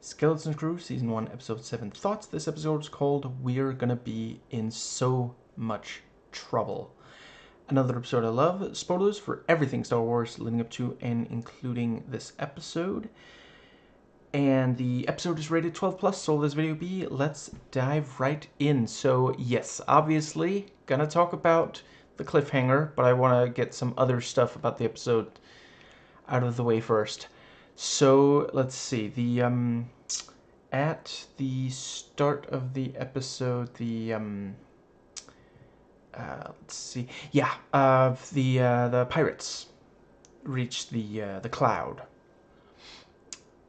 Skeleton Crew, Season 1, Episode 7 Thoughts. This episode is called We're Gonna Be in So Much Trouble. Another episode I love. Spoilers for everything Star Wars leading up to and including this episode. And the episode is rated 12 plus, so this video be. Let's dive right in. So, yes, obviously, gonna talk about the cliffhanger, but I want to get some other stuff about the episode out of the way first. So, let's see. At the start of the episode, let's see. Yeah, the pirates reached the cloud.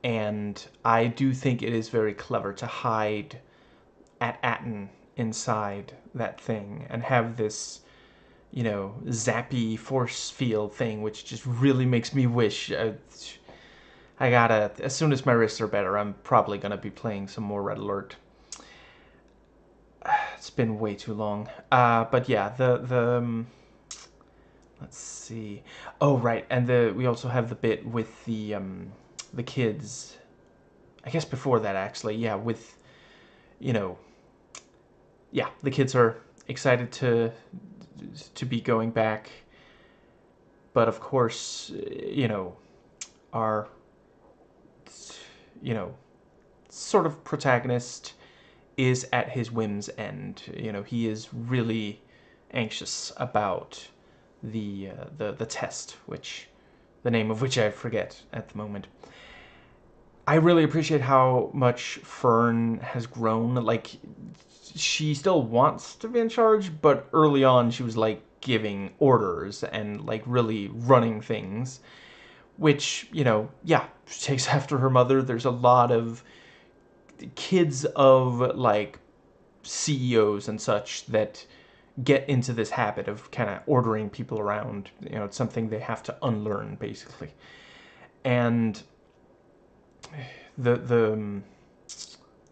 And I do think it is very clever to hide at Atten inside that thing and have this, you know, zappy force field thing, which just really makes me wish. I gotta, as soon as my wrists are better, I'm probably gonna be playing some more Red Alert. It's been way too long. But yeah, let's see. Oh, right, and we also have the bit with the kids. I guess before that, actually, yeah, with, you know, yeah, the kids are excited to be going back, but of course, you know, our, you know, sort of protagonist is at his whim's end. You know, he is really anxious about the test, which the name of which I forget at the moment. I really appreciate how much Fern has grown. Like, she still wants to be in charge, but early on she was like giving orders and like really running things, which, you know, yeah, she takes after her mother. There's a lot of kids of like CEOs and such that get into this habit of kind of ordering people around. You know, it's something they have to unlearn, basically. And the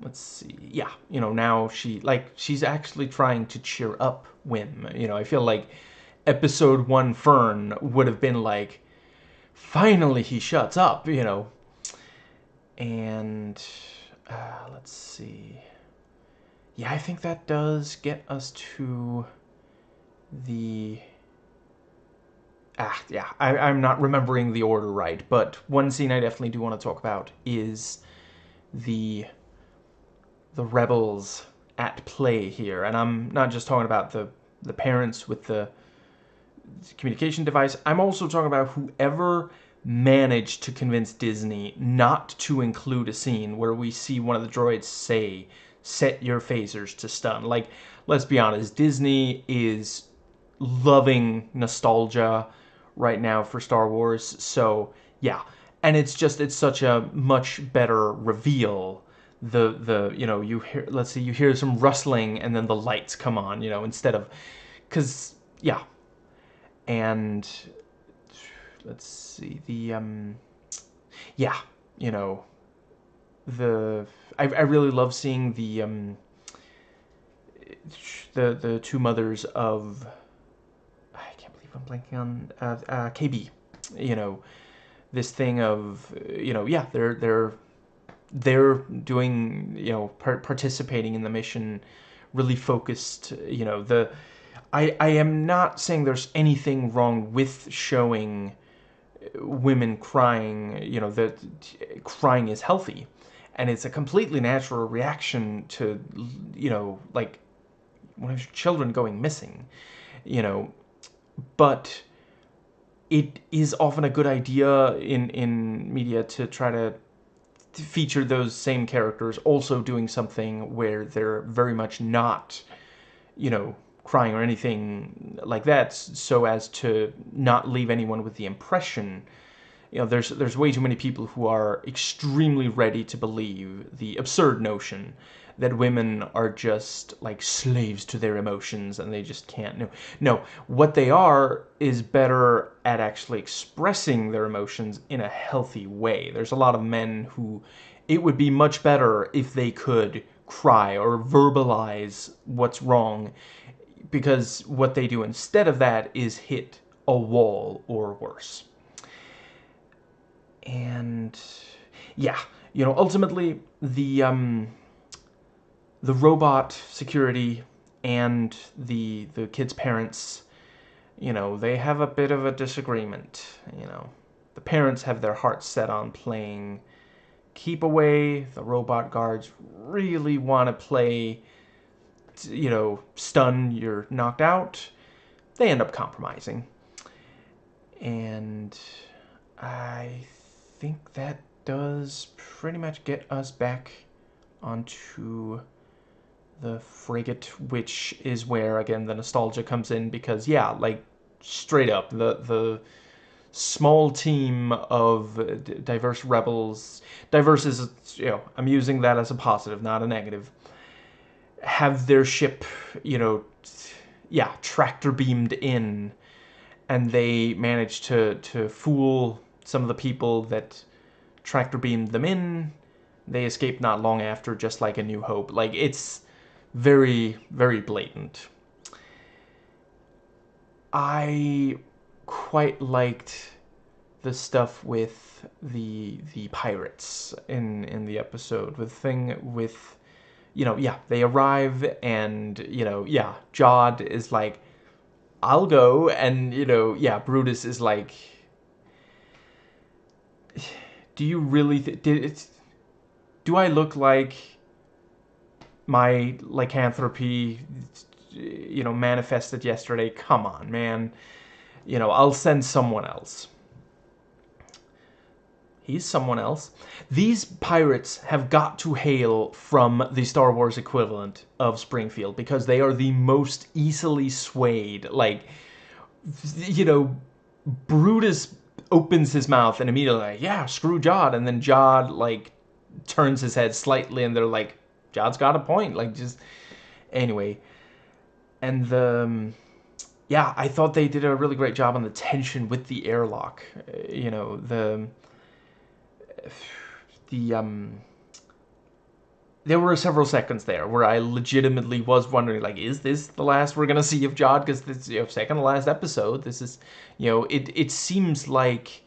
let's see, yeah, you know, now she's actually trying to cheer up Wim. You know, I feel like episode 1 Fern would have been like, finally he shuts up, you know. And let's see, yeah, I think that does get us to the yeah, I'm not remembering the order right, but one scene I definitely do want to talk about is the rebels at play here. And I'm not just talking about the parents with the communication device. I'm also talking about whoever managed to convince Disney not to include a scene where we see one of the droids say, "Set your phasers to stun." Like, let's be honest, Disney is loving nostalgia right now for Star Wars. So, yeah. And it's such a much better reveal. You know, you hear, let's see, you hear some rustling and then the lights come on, you know, instead of, because, yeah. And let's see, yeah, you know, I really love seeing the two mothers of, I can't believe I'm blanking on, KB, you know, this thing of, you know, yeah, they're doing, you know, participating in the mission, really focused. You know, I am not saying there's anything wrong with showing women crying. You know, that crying is healthy, and it's a completely natural reaction to, you know, like one of your children going missing, you know, but it is often a good idea in media to try to feature those same characters also doing something where they're very much not, you know, crying or anything like that, so as to not leave anyone with the impression. You know, there's way too many people who are extremely ready to believe the absurd notion that women are just like slaves to their emotions and they just can't. No, what they are is better at actually expressing their emotions in a healthy way. There's a lot of men who it would be much better if they could cry or verbalize what's wrong, because what they do instead of that is hit a wall or worse. And yeah, ultimately the robot security and the kid's parents, they have a bit of a disagreement. The parents have their hearts set on playing keep away. The robot guards really want to play, stun, you're knocked out. They end up compromising. And I think that does pretty much get us back onto the frigate, which is where, again, the nostalgia comes in, because, yeah, like, straight up, the small team of diverse rebels, diverse is, I'm using that as a positive, not a negative, have their ship, tractor beamed in, and they manage to fool some of the people that tractor beamed them in. They escape not long after, just like A New Hope. Like, it's very, very blatant. I quite liked the stuff with the pirates in the episode. The thing with, they arrive and, Jod is like, I'll go, and, Brutus is like, do you really, do I look like my lycanthropy, manifested yesterday? Come on, man. I'll send someone else. He's someone else. These pirates have got to hail from the Star Wars equivalent of Springfield, because they are the most easily swayed. Like, Brutus opens his mouth and immediately like, yeah, screw Jod, and then Jod, like, turns his head slightly, and they're like, Jod's got a point. Like, just, anyway. And I thought they did a really great job on the tension with the airlock. There were several seconds there where I legitimately was wondering, like, is this the last we're gonna see of Jod? Because this, second to last episode. This is, it seems like,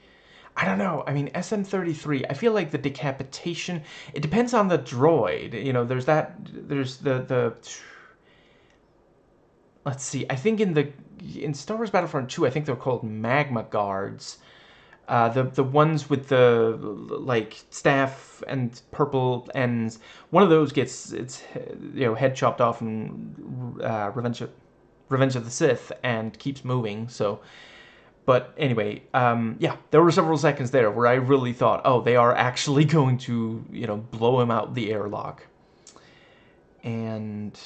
I don't know. I mean, SM-33, I feel like the decapitation, it depends on the droid. There's the let's see. I think in Star Wars Battlefront 2, I think they're called magma guards. The ones with the, like, staff and purple ends. One of those gets its head chopped off in Revenge of the Sith and keeps moving. So, but anyway, there were several seconds there where I really thought, oh, they are actually going to blow him out the airlock. And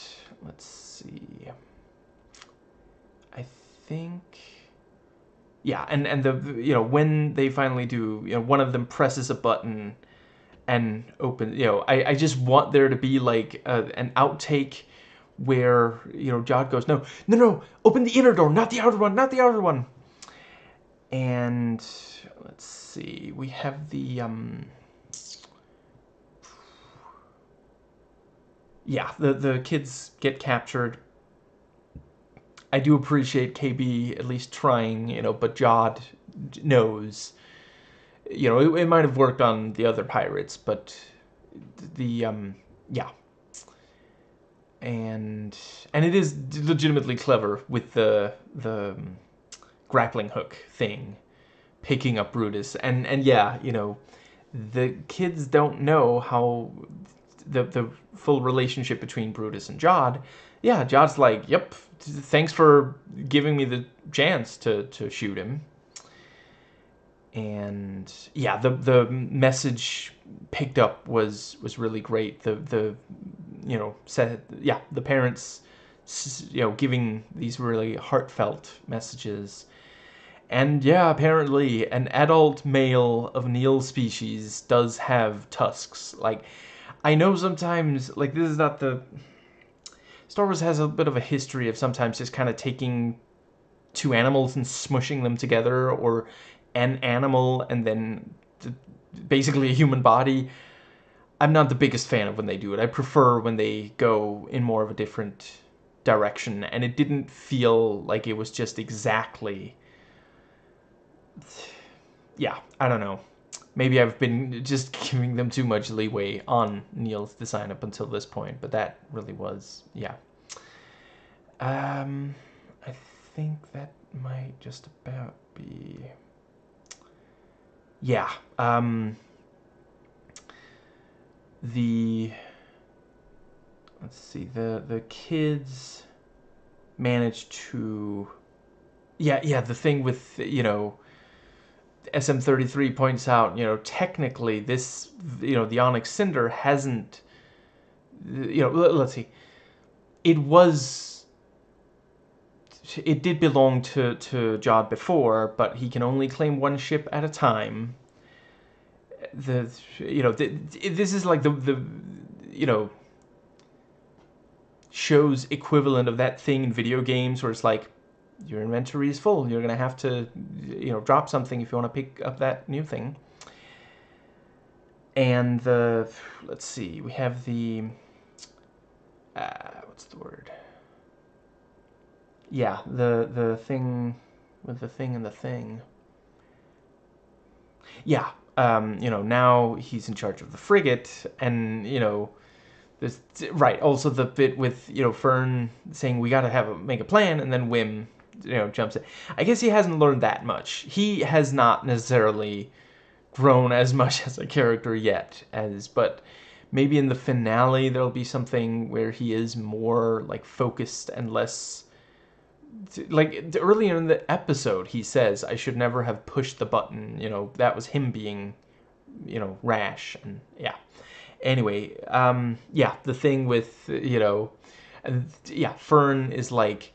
let's see. I think. Yeah, and the when they finally do, one of them presses a button and open. I just want there to be like an outtake where Jod goes, no, open the inner door, not the outer one, not the outer one. And let's see, we have the the kids get captured. I do appreciate KB at least trying, but Jod knows. It might have worked on the other pirates, but the and it is legitimately clever with the grappling hook thing, picking up Brutus, and the kids don't know how the full relationship between Brutus and Jod. Yeah, Jod's like, yep, thanks for giving me the chance to shoot him. And yeah, the message picked up was really great. The parents giving these really heartfelt messages. And yeah, apparently an adult male of Neil's species does have tusks. Like, I know sometimes, like, this is not the... Star Wars has a bit of a history of sometimes just kind of taking two animals and smushing them together, or an animal and then basically a human body. I'm not the biggest fan of when they do it. I prefer when they go in more of a different direction, and it didn't feel like it was just exactly... Yeah, I don't know. maybe I've been just giving them too much leeway on Neil's design up until this point, but that really was, yeah. I think that might just about be, yeah. The, let's see, the kids managed to, yeah, the thing with, you know, SM33 points out, you know, technically this, you know, the Onyx Cinder hasn't, you know, let's see, it did belong to Jod before, but he can only claim one ship at a time. You know, this is like the you know, show's equivalent of that thing in video games where it's like, your inventory is full, you're gonna have to, you know, drop something if you want to pick up that new thing. And the, let's see, we have the, what's the word? Yeah, the thing with the thing and the thing. Yeah, you know, now he's in charge of the frigate, and, you know, there's, right, also the bit with, you know, Fern saying we gotta make a plan, and then Wim, you know, jumps in. I guess he hasn't learned that much. He has not necessarily grown as much as a character yet, but maybe in the finale there'll be something where he is more, like, focused and less, like, earlier in the episode he says, I should never have pushed the button, you know, that was him being, you know, rash, and yeah. Anyway, yeah, the thing with, you know, yeah, Fern is like,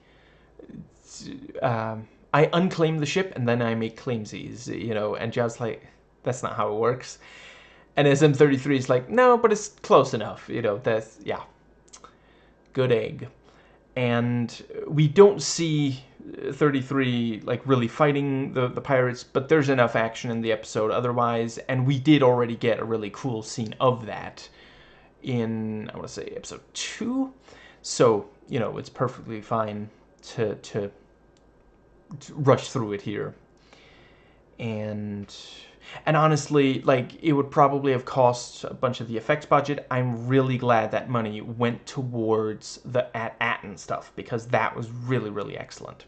I unclaim the ship and then I make claimsies, you know, and Jod's like, that's not how it works. And SM33 is like, no, but it's close enough, you know, that's, yeah, good egg. And we don't see 33 like really fighting the pirates, but there's enough action in the episode otherwise, and we did already get a really cool scene of that in, I want to say, episode 2. So, you know, it's perfectly fine to rush through it here. And honestly, like, it would probably have cost a bunch of the effects budget. I'm really glad that money went towards the Atten stuff, because that was really, really excellent.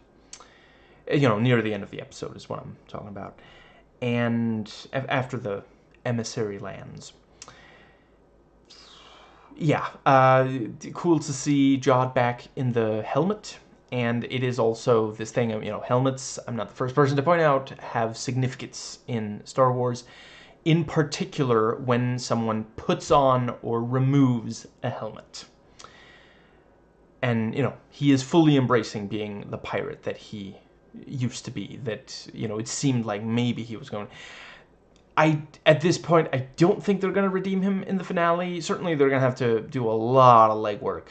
You know, near the end of the episode is what I'm talking about. And after the emissary lands. Yeah, cool to see Jod back in the helmet. And it is also this thing of, you know, helmets, I'm not the first person to point out, have significance in Star Wars. In particular, when someone puts on or removes a helmet. And, you know, he is fully embracing being the pirate that he used to be. That, you know, it seemed like maybe he was going... at this point, I don't think they're going to redeem him in the finale. Certainly they're going to have to do a lot of legwork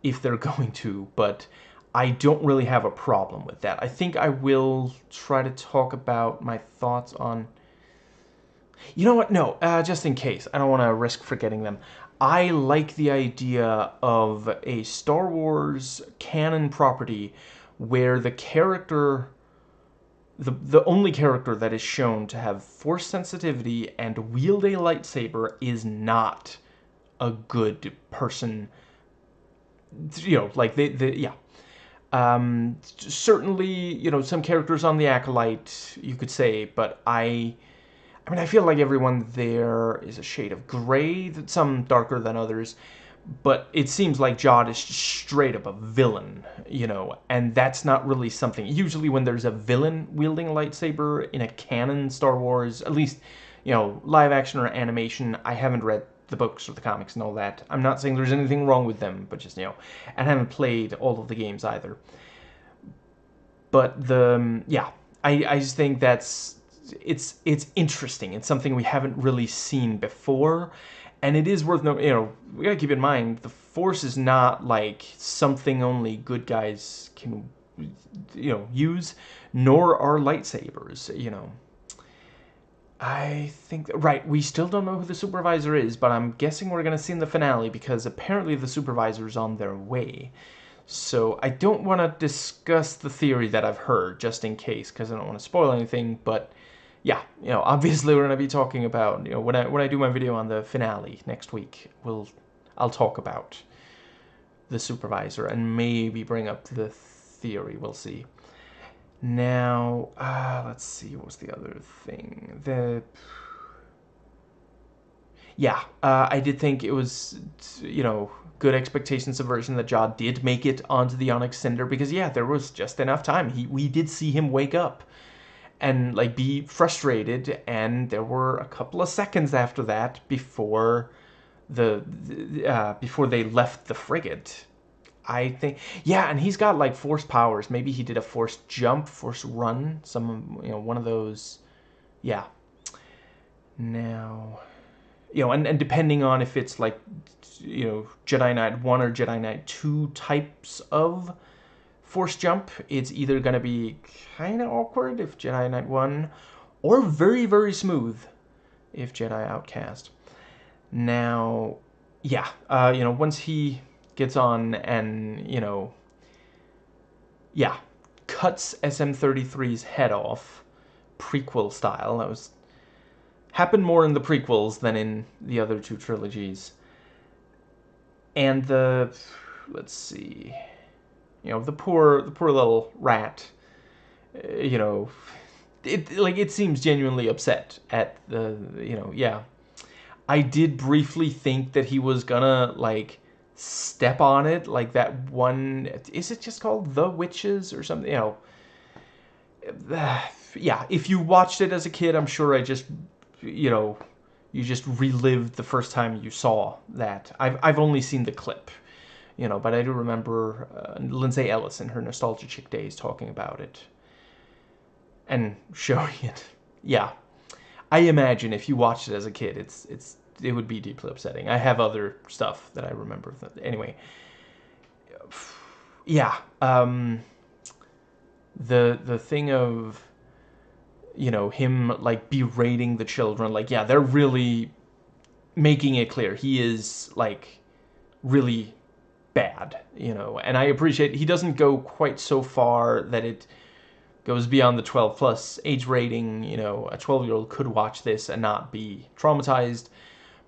if they're going to, but I don't really have a problem with that. I think I will try to talk about my thoughts on... You know what? No, just in case. I don't want to risk forgetting them. I like the idea of a Star Wars canon property where the character... The only character that is shown to have force sensitivity and wield a lightsaber is not a good person. You know, like, yeah. Certainly, you know, some characters on the Acolyte, you could say, but I mean, I feel like everyone there is a shade of gray, some darker than others, but it seems like Jod is straight up a villain, you know, and that's not really something. Usually when there's a villain wielding a lightsaber in a canon Star Wars, at least, you know, live action or animation, I haven't read the books or the comics and all that. I'm not saying there's anything wrong with them, but just, you know, and I haven't played all of the games either. But yeah, I just think that's, it's interesting. It's something we haven't really seen before. And it is worth noting, you know, we gotta keep in mind, the Force is not like something only good guys can, you know, use, nor are lightsabers, you know. I think, right, we still don't know who the supervisor is, but I'm guessing we're gonna see in the finale, because apparently the supervisor's on their way. So I don't want to discuss the theory that I've heard, just in case, because I don't want to spoil anything, but yeah, obviously we're gonna be talking about, when I do my video on the finale next week, I'll talk about the supervisor and maybe bring up the theory. We'll see. Now, let's see, what was the other thing? I did think it was, good expectation subversion that Jod did make it onto the Onyx Cinder, because yeah, there was just enough time. We did see him wake up and like be frustrated, and there were a couple of seconds after that before before they left the frigate. I think, yeah, and he's got like force powers. Maybe he did a force jump, force run, one of those. Yeah. Now, and depending on if it's like, Jedi Knight 1 or Jedi Knight 2 types of force jump, it's either going to be kind of awkward if Jedi Knight 1, or very, very smooth if Jedi Outcast. Now, yeah, once he gets on and, yeah, cuts SM-33's head off, prequel style. That was happened more in the prequels than in the other two trilogies. And let's see, the poor little rat, it seems genuinely upset at the, yeah. I did briefly think that he was gonna, like, step on it, like that one, is it just called The Witches or something, yeah, if you watched it as a kid, I'm sure you just relived the first time you saw that. I've only seen the clip, but I do remember Lindsay Ellis in her Nostalgia Chick days talking about it and showing it. Yeah, I imagine if you watched it as a kid, it would be deeply upsetting. I have other stuff that I remember. Anyway, yeah, the thing of, him like berating the children, like, yeah, they're really making it clear he is like really bad, and I appreciate he doesn't go quite so far that it goes beyond the 12 plus age rating. A 12-year-old could watch this and not be traumatized,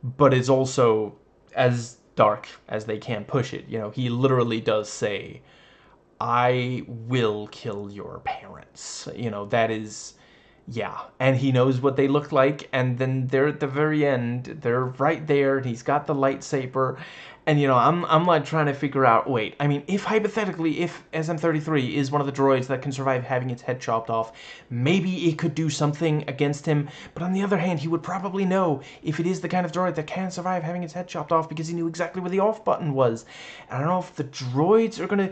but it's also as dark as they can push it. He literally does say, I will kill your parents. That is, yeah. And he knows what they look like, and then they're at the very end, they're right there, and he's got the lightsaber, and I'm like trying to figure out, wait, I mean, if hypothetically, if SM-33 is one of the droids that can survive having its head chopped off, maybe it could do something against him, but on the other hand, he would probably know if it is the kind of droid that can survive having its head chopped off, because he knew exactly where the off button was. And I don't know if the droids are gonna,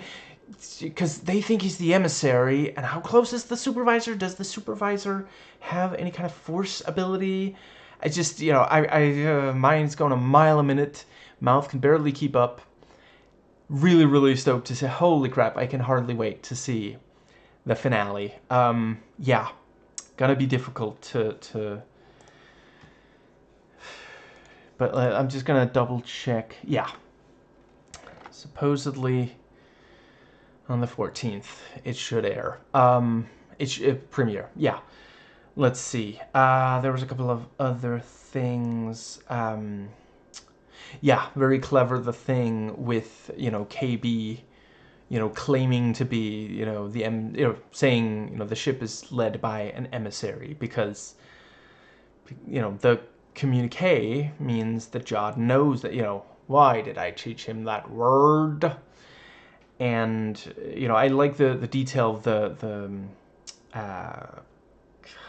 because they think he's the emissary, and how close is the supervisor? Does the supervisor have any kind of force ability? I just, mind's going a mile a minute, mouth can barely keep up. Really, really stoked to say, holy crap, I can hardly wait to see the finale. Yeah, gonna be difficult to but I'm just gonna double check. Yeah, supposedly on the 14th it should air. It premiere. Yeah. Let's see. There was a couple of other things. Yeah, very clever, the thing with, KB, claiming to be, saying, the ship is led by an emissary, because, the communique means that Jod knows that, why did I teach him that word? And, I like the detail of the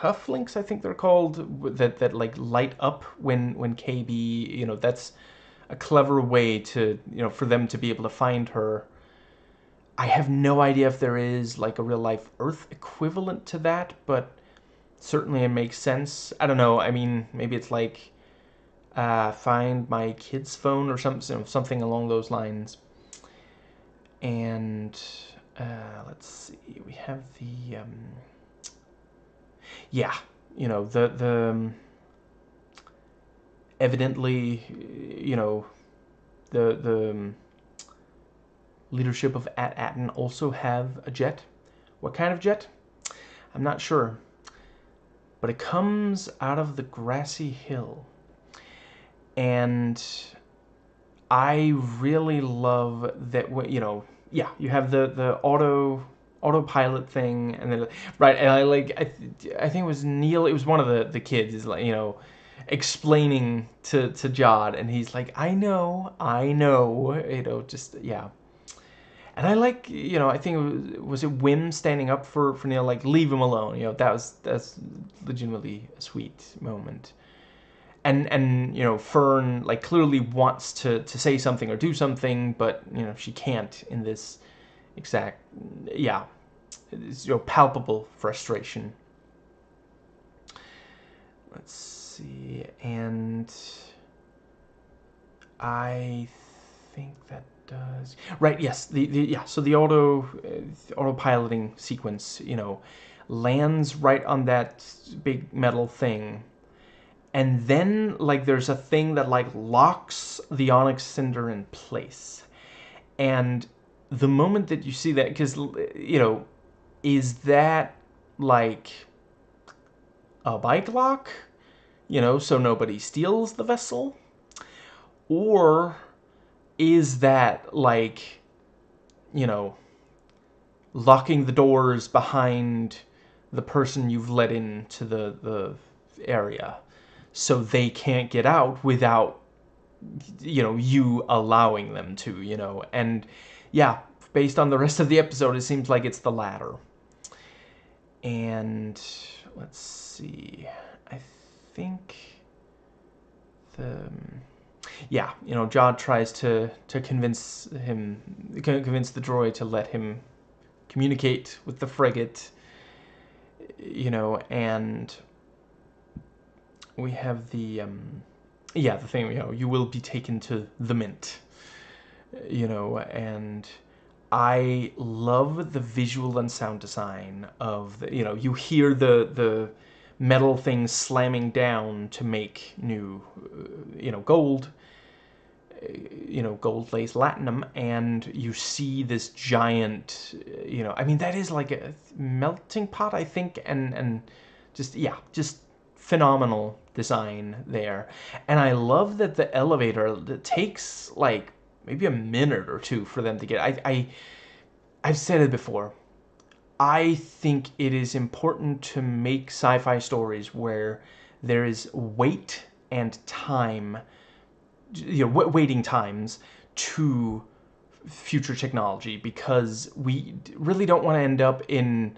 cufflinks, I think they're called, that like light up when KB, that's a clever way to, for them to be able to find her. I have no idea if there is like a real life Earth equivalent to that, but certainly it makes sense. I don't know. I mean, maybe it's like find my kid's phone or something along those lines. And let's see, we have the yeah, the evidently, the leadership of At-Aten also have a jet. What kind of jet? I'm not sure. but it comes out of the grassy hill. And I really love that, you know, yeah, you have the autopilot thing, and then right, and I think it was Neil, it was one of the kids, is like, you know, explaining to Jod, and he's like, I know, you know, just yeah. And I like, you know, I think was it Wim standing up for Neil, like, leave him alone, you know, that's legitimately a sweet moment. And you know, Fern, like, clearly wants to say something or do something, but, you know, she can't in this exact, yeah, it's, you know, palpable frustration. Let's see, and I think that does right. Yes, the yeah. So the autopiloting sequence, you know, lands right on that big metal thing, and then, like, there's a thing that, like, locks the onyx cinder in place. And the moment that you see that, because, you know, is that like a bike lock, you know, so nobody steals the vessel? Or is that, like, you know, locking the doors behind the person you've let into the area, so they can't get out without, you know, you allowing them to, you know? And yeah, based on the rest of the episode, it seems like it's the latter. And let's see, I think yeah, you know, Jod tries to convince the droid to let him communicate with the frigate, you know, and we have the yeah, the thing, you know, you will be taken to the Mint, you know, and I love the visual and sound design of the, you know, you hear the metal things slamming down to make new, you know, gold, you know, gold lace latinum, and you see this giant, you know, I mean, that is like a melting pot, I think, and just, yeah, just phenomenal design there. And I love that the elevator, that takes like maybe a minute or two for them to get. I've said it before. I think it is important to make sci-fi stories where there is wait and time, you know, waiting times to future technology, because we really don't want to end up in,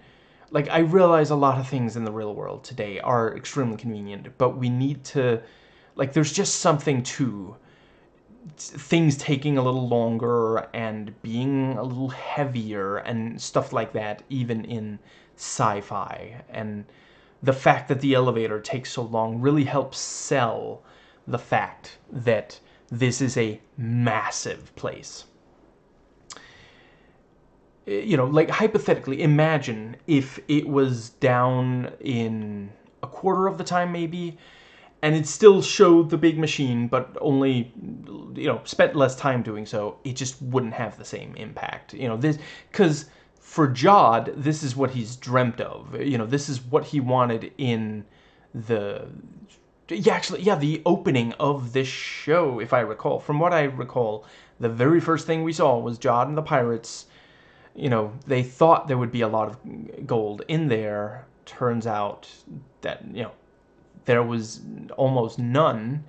like, I realize a lot of things in the real world today are extremely convenient, but we need to, like, there's just something to things taking a little longer and being a little heavier and stuff like that, even in sci-fi. And the fact that the elevator takes so long really helps sell the fact that this is a massive place. You know, like, hypothetically, imagine if it was down in a quarter of the time, maybe, and it still showed the big machine, but only, you know, spent less time doing so. It just wouldn't have the same impact, you know, this, because for Jod, this is what he's dreamt of, you know, this is what he wanted in the, yeah, actually, yeah, the opening of this show, if I recall. From what I recall, the very first thing we saw was Jod and the pirates. You know, they thought there would be a lot of gold in there. Turns out that, you know, there was almost none.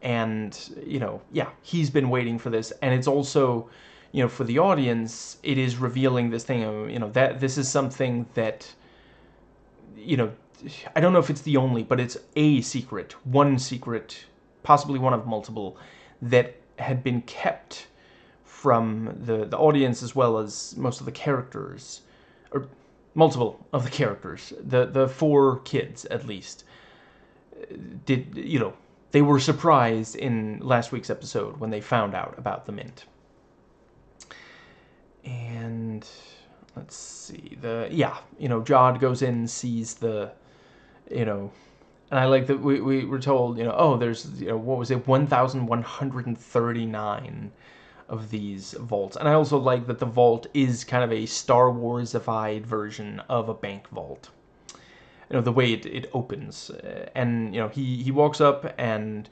And, you know, yeah, he's been waiting for this. And it's also, you know, for the audience, it is revealing this thing of, you know, that this is something that, you know, I don't know if it's the only, but it's a secret, one secret, possibly one of multiple, that had been kept from the audience, as well as most of the characters, or multiple of the characters, the four kids at least, did, you know, they were surprised in last week's episode when they found out about the Mint. And let's see, yeah, you know, Jod goes in, sees the, you know, and I like that we were told, you know, oh, there's, you know, what was it, 1,139 of these vaults. And I also like that the vault is kind of a Star Wars-ified version of a bank vault. the way it opens, and he walks up and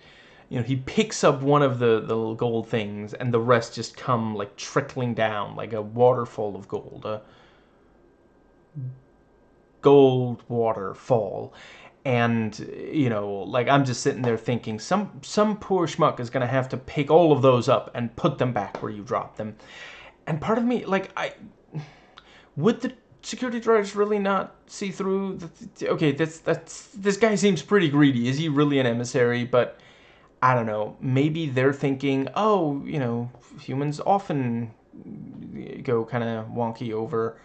he picks up one of the little gold things, and the rest just come like trickling down like a waterfall of gold, a gold waterfall. And like, I'm just sitting there thinking, some poor schmuck is gonna have to pick all of those up and put them back where you dropped them. And part of me, like, would the security guards really not see through okay, this guy seems pretty greedy. Is he really an emissary? But I don't know, maybe they're thinking, oh, humans often go kind of wonky over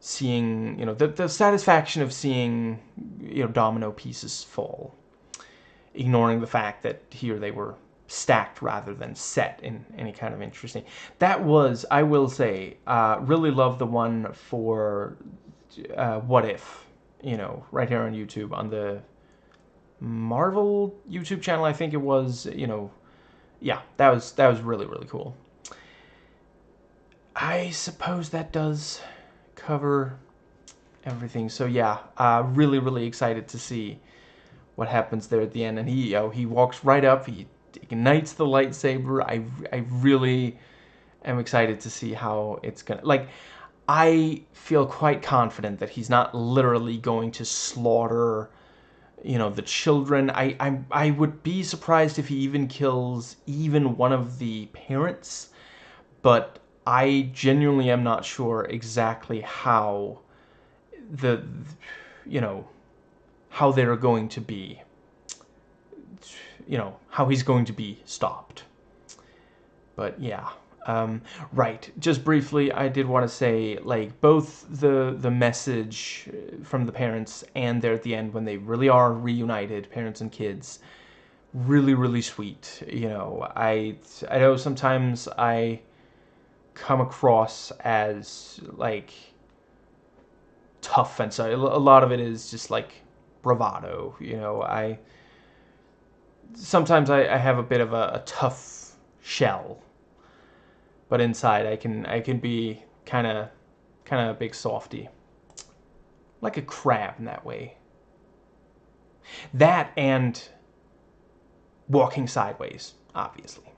seeing, the satisfaction of seeing, domino pieces fall, ignoring the fact that here they were stacked rather than set in any kind of interesting. That was, I will say, really love the one for What If, right here on YouTube, on the Marvel YouTube channel, I think it was. Yeah, that was really, really cool. I suppose that does cover everything. So yeah, really, really excited to see what happens there at the end. And he walks right up, he ignites the lightsaber. I really am excited to see how it's gonna, like, I feel quite confident that he's not literally going to slaughter the children. I would be surprised if he even kills even one of the parents, but I genuinely am not sure exactly how how they're going to be, how he's going to be stopped. But yeah, right. Just briefly, I did want to say, like, both the message from the parents and there at the end when they really are reunited, parents and kids, really, really sweet. I know sometimes I come across as like tough, and so a lot of it is just like bravado. I sometimes I have a bit of a tough shell, but inside I can be kind of a big softy, like a crab in that way. That and walking sideways, obviously.